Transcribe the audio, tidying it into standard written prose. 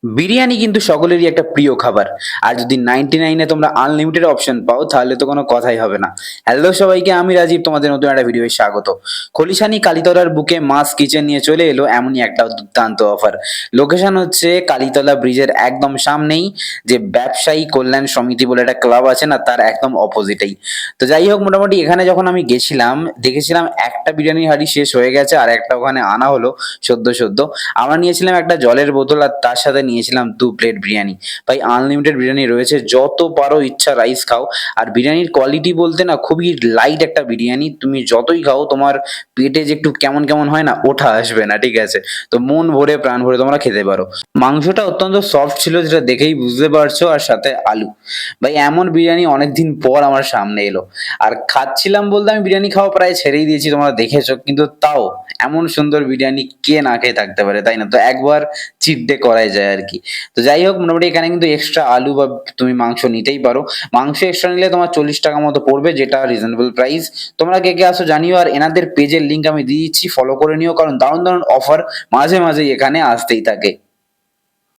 বিরিয়ানি কিন্তু সকলেরই একটা প্রিয় খাবার। আর যদি 99 এ তোমরা আনলিমিটেড অপশন পাও তাহলে তো কোনো কথাই হবে না। হ্যালো সবাইকে, আমি রাজীব, তোমাদের নতুন একটা ভিডিওয় স্বাগত। খলিশানি কালীতলার বুকে মাস কিচেন নিয়ে চলে এলো এমনই একটা দুর্দান্ত অফার। লোকেশন হচ্ছে কালীতলা ব্রিজের একদম সামনেই, যে ব্যবসায়ী কল্যাণ সমিতি বলে একটা ক্লাব আছে না, তার একদম অপোজিটেই। তো যাই হোক, মোটামুটি এখানে যখন আমি গেছিলাম দেখেছিলাম একটা বিরিয়ানির হাঁড়ি শেষ হয়ে গেছে আর একটা ওখানে আনা হলো সদ্য সদ্য। আমরা নিয়েছিলাম একটা জলের বোতল আর তার সাথে নিয়েছিলাম 2 প্লেট বিরিয়ানি। ভাই আনলিমিটেড বিরিয়ানি রয়েছে, যত পারো ইচ্ছা রাইস খাও। আর বিরিয়ানির কোয়ালিটি বলতে না, খুবই লাইট একটা বিরিয়ানি, তুমি যতই খাও তোমার পেটে যে একটু কেমন কেমন হয় না, ওঠা আসবে না, ঠিক আছে? তো মন ভরে প্রাণ ভরে তোমরা খেতে পারো। মাংসটা অত্যন্ত সফট ছিল, যেটা দেখেই বুঝতে পারছো, আর সাথে আলু। ভাই এমন বিরিয়ানি অনেকদিন পর আমার সামনে এলো। আর খাচ্ছিলাম বলতে আমি বিরিয়ানি খাওয়া প্রায় ছেড়েই দিয়েছি, তোমরা দেখেছো, কিন্তু তাও এমন সুন্দর বিরিয়ানি কে না খেয়ে থাকতে পারে, তাই না? তো একবার চিট ডে করাই যায় আর কি। তো যাই হোক, মোটামুটি এখানে কিন্তু এক্সট্রা আলু বা তুমি মাংস নিতেই পারো। মাংস এক্সট্রা নিলে তোমার 40 টাকা মতো পড়বে, যেটা রিজনেবল প্রাইস। তোমরা কে কে আসো জানিও, আর এনাদের পেজের লিঙ্ক আমি দিয়ে দিচ্ছি, ফলো করে নিও, কারণ দারুণ দারুণ অফার মাঝে মাঝেই এখানে আসতেই থাকে।